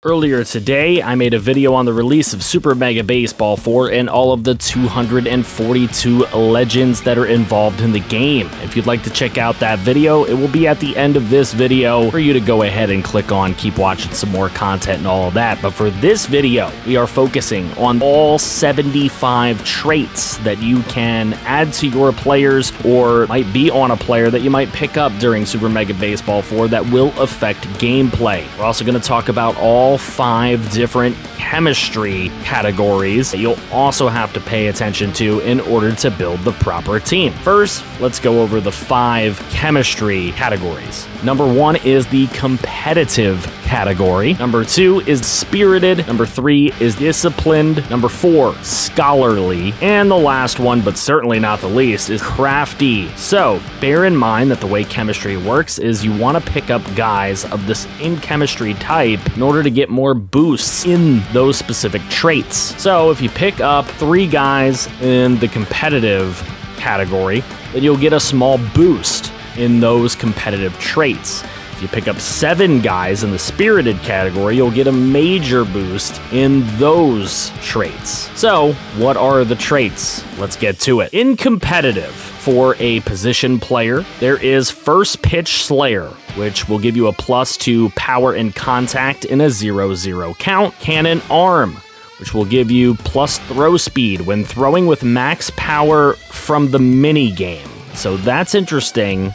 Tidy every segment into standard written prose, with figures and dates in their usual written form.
Earlier today, I made a video on the release of Super Mega Baseball 4 and all of the 242 legends that are involved in the game. If you'd like to check out that video, it will be at the end of this video for you to go ahead and click on, keep watching some more content and all of that. But for this video, we are focusing on all 75 traits that you can add to your players or might be on a player that you might pick up during Super Mega Baseball 4 that will affect gameplay. We're also going to talk about all 5 different chemistry categories that you'll also have to pay attention to in order to build the proper team. First, let's go over the 5 chemistry categories. Number 1 is the competitive category. Number 2 is spirited. Number 3 is disciplined. Number 4, scholarly. And the last one, but certainly not the least, is crafty. So bear in mind that the way chemistry works is you want to pick up guys of the same chemistry type in order to get more boosts in those specific traits. So if you pick up 3 guys in the competitive category, then you'll get a small boost in those competitive traits. If you pick up 7 guys in the spirited category, you'll get a major boost in those traits. So, what are the traits? Let's get to it. In competitive, for a position player, there is First Pitch Slayer, which will give you a plus to power and contact in a 0-0 count. Cannon Arm, which will give you plus throw speed when throwing with max power from the mini game. So that's interesting.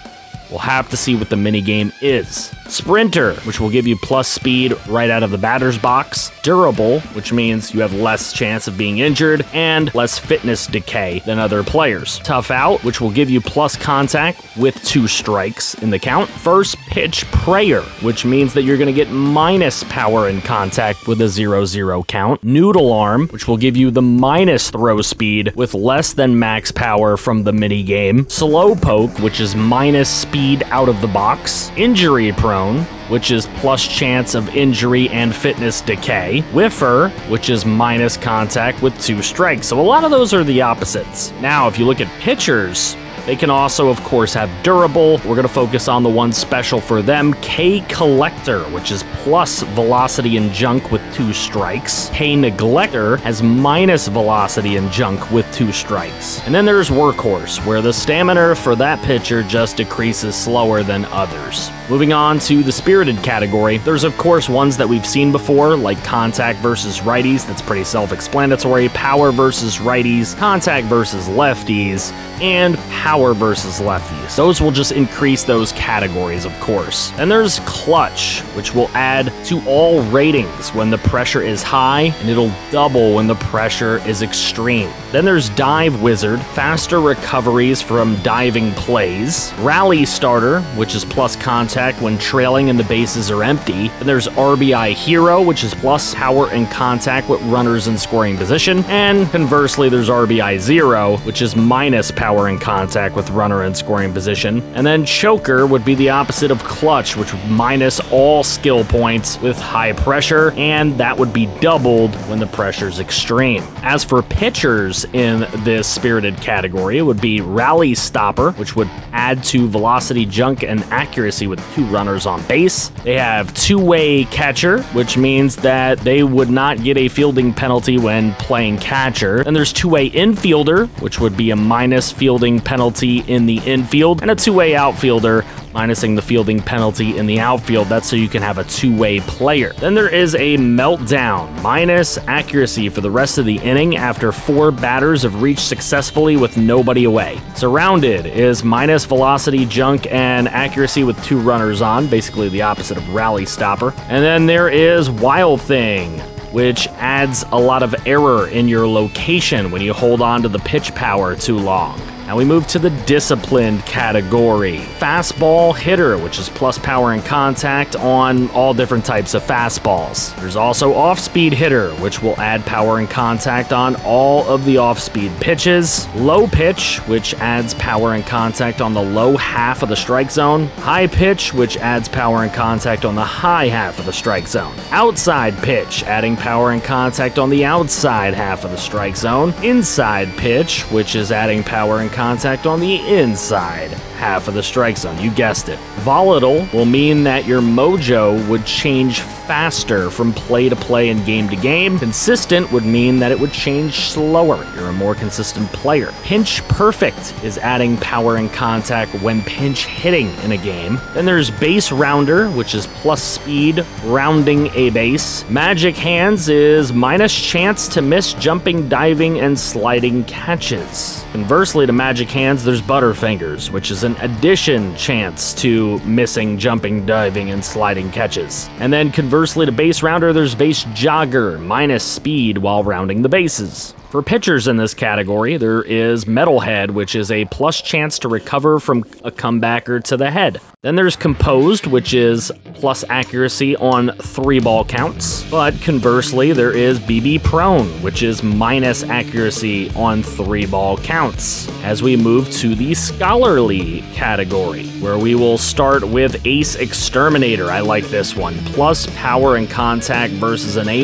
We'll have to see what the minigame is. Sprinter, which will give you plus speed right out of the batter's box. Durable, which means you have less chance of being injured and less fitness decay than other players. Tough Out, which will give you plus contact with 2 strikes in the count. First Pitch Prayer, which means that you're going to get minus power and contact with a 0-0 count. Noodle Arm, which will give you the minus throw speed with less than max power from the mini game. Slowpoke, which is minus speed out of the box. Injury Prone, which is plus chance of injury and fitness decay. Whiffer, which is minus contact with 2 strikes. So a lot of those are the opposites. Now, if you look at pitchers, they can also, of course, have durable. We're going to focus on the one special for them, K Collector, which is plus velocity and junk with 2 strikes. K Neglector has minus velocity and junk with 2 strikes. And then there's Workhorse, where the stamina for that pitcher just decreases slower than others. Moving on to the spirited category, there's of course ones that we've seen before, like contact versus righties. That's pretty self-explanatory. Power versus righties, contact versus lefties, and power versus lefties. Those will just increase those categories, of course. And there's clutch, which will add to all ratings when the pressure is high, and it'll double when the pressure is extreme. Then there's dive wizard, faster recoveries from diving plays. Rally starter, which is plus contact when trailing and the bases are empty. And there's RBI hero, which is plus power and contact with runners in scoring position. And conversely, there's RBI zero, which is minus power and contact with runner in scoring position. And then choker would be the opposite of clutch, which would minus all skill points with high pressure, and that would be doubled when the pressure's extreme. As for pitchers in this spirited category, it would be rally stopper, which would add to velocity, junk, and accuracy with 2 runners on base. They have two-way catcher, which means that they would not get a fielding penalty when playing catcher. And there's two-way infielder, which would be a minus fielding penalty in the infield, and a two-way outfielder, minusing the fielding penalty in the outfield. That's so you can have a 2-way player. Then there is a meltdown, minus accuracy for the rest of the inning after 4 batters have reached successfully with nobody away. Surrounded is minus velocity, junk, and accuracy with 2 runners on, basically the opposite of rally stopper. And then there is Wild Thing, which adds a lot of error in your location when you hold on to the pitch power too long. Now we move to the disciplined category. Fastball hitter, which is plus power and contact on all different types of fastballs. There's also off-speed hitter, which will add power and contact on all of the off-speed pitches. Low pitch, which adds power and contact on the low half of the strike zone. High pitch, which adds power and contact on the high half of the strike zone. Outside pitch, adding power and contact on the outside half of the strike zone. Inside pitch, which is adding power and contact on the inside half of the strike zone. You guessed it. Volatile will mean that your mojo would change faster from play to play and game to game. Consistent would mean that it would change slower. You're a more consistent player. Pinch perfect is adding power and contact when pinch hitting in a game. Then there's base rounder, which is plus speed rounding a base. Magic hands is minus chance to miss jumping, diving, and sliding catches. Conversely to magic hands, there's butterfingers, which is an addition chance to missing jumping, diving, and sliding catches. And then conversely to base rounder, there's base jogger, minus speed while rounding the bases. For pitchers in this category, there is Metalhead, which is a plus chance to recover from a comebacker to the head. Then there's Composed, which is plus accuracy on 3-ball counts. But conversely, there is BB Prone, which is minus accuracy on 3-ball counts. As we move to the Scholarly category, where we will start with Ace Exterminator. I like this one. Plus power and contact versus an A-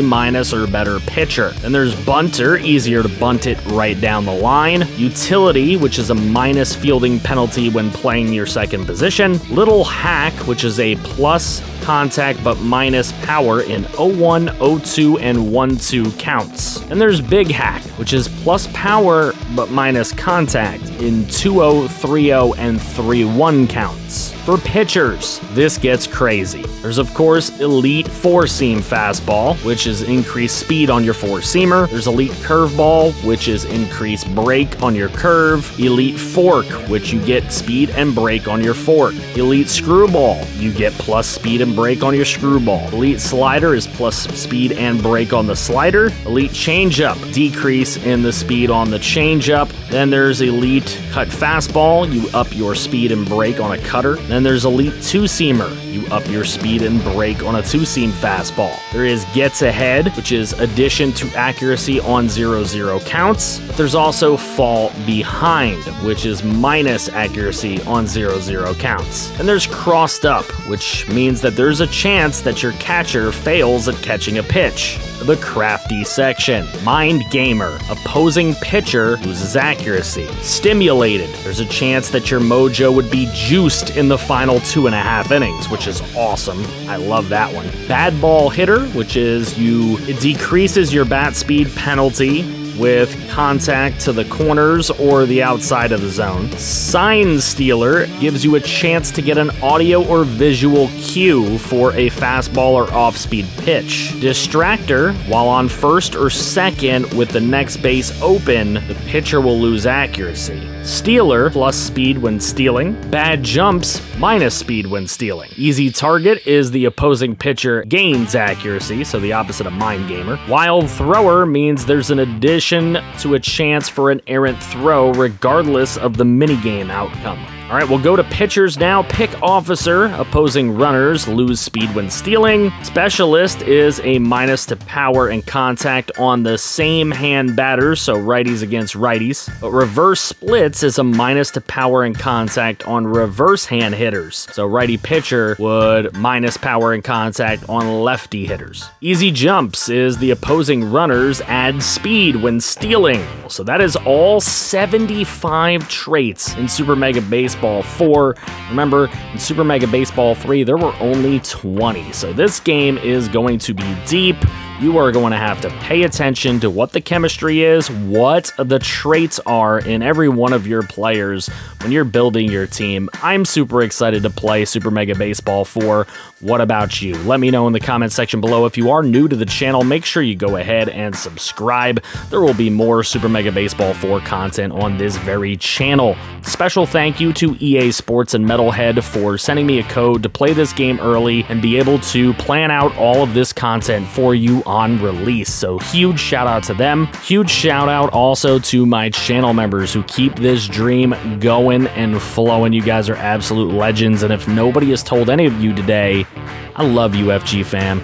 or better pitcher. Then there's Bunter, easier to bunt it right down the line. Utility, which is a minus fielding penalty when playing your second position. Little Hack, which is a plus contact but minus power in 0-1, 0-2, and 1-2 counts. And there's Big Hack, which is plus power but minus contact in 2-0, 3-0, and 3-1 counts. For pitchers, this gets crazy. There's of course Elite 4-seam fastball, which is increased speed on your 4-seamer. There's Elite curveball, which is increased break on your curve. Elite fork, which you get speed and break on your fork. Elite screwball, you get plus speed and break on your screwball. Elite slider is plus speed and break on the slider. Elite changeup, decrease in the speed on the changeup. Then there's Elite cut fastball, you up your speed and break on a cutter. Then there's Elite 2-seamer, you up your speed and break on a 2-seam fastball. There is Gets Ahead, which is addition to accuracy on 0-0 counts. But there's also Fall Behind, which is minus accuracy on 0-0 counts. And there's Crossed Up, which means that there's a chance that your catcher fails at catching a pitch. The Crafty section. Mind Gamer, opposing pitcher loses accuracy. Stimulated, there's a chance that your mojo would be juiced in the final 2.5 innings, which is awesome. I love that one. Bad Ball Hitter, which is it decreases your bat speed penalty with contact to the corners or the outside of the zone. Sign Stealer gives you a chance to get an audio or visual cue for a fastball or off-speed pitch. Distractor, while on first or second with the next base open, the pitcher will lose accuracy. Stealer, plus speed when stealing. Bad Jumps, minus speed when stealing. Easy Target is the opposing pitcher gains accuracy, so the opposite of Mind Gamer. Wild Thrower means there's an addition to a chance for an errant throw regardless of the minigame outcome. All right, we'll go to pitchers now. Pick Officer, opposing runners lose speed when stealing. Specialist is a minus to power and contact on the same hand batters, so righties against righties. But Reverse Splits is a minus to power and contact on reverse hand hitters, so righty pitcher would minus power and contact on lefty hitters. Easy Jumps is the opposing runners add speed when stealing. So that is all 75 traits in Super Mega Baseball 4. Remember, in Super Mega Baseball 3, there were only 20. So this game is going to be deep. You are going to have to pay attention to what the chemistry is, what the traits are in every one of your players when you're building your team. I'm super excited to play Super Mega Baseball 4. What about you? Let me know in the comment section below. If you are new to the channel, make sure you go ahead and subscribe. There will be more Super Mega Baseball 4 content on this very channel. Special thank you to EA Sports and Metalhead for sending me a code to play this game early and be able to plan out all of this content for you on release. So huge shout out to them. Huge shout out also to my channel members who keep this dream going and flowing. You guys are absolute legends. And if nobody has told any of you today, I love you, FG fam.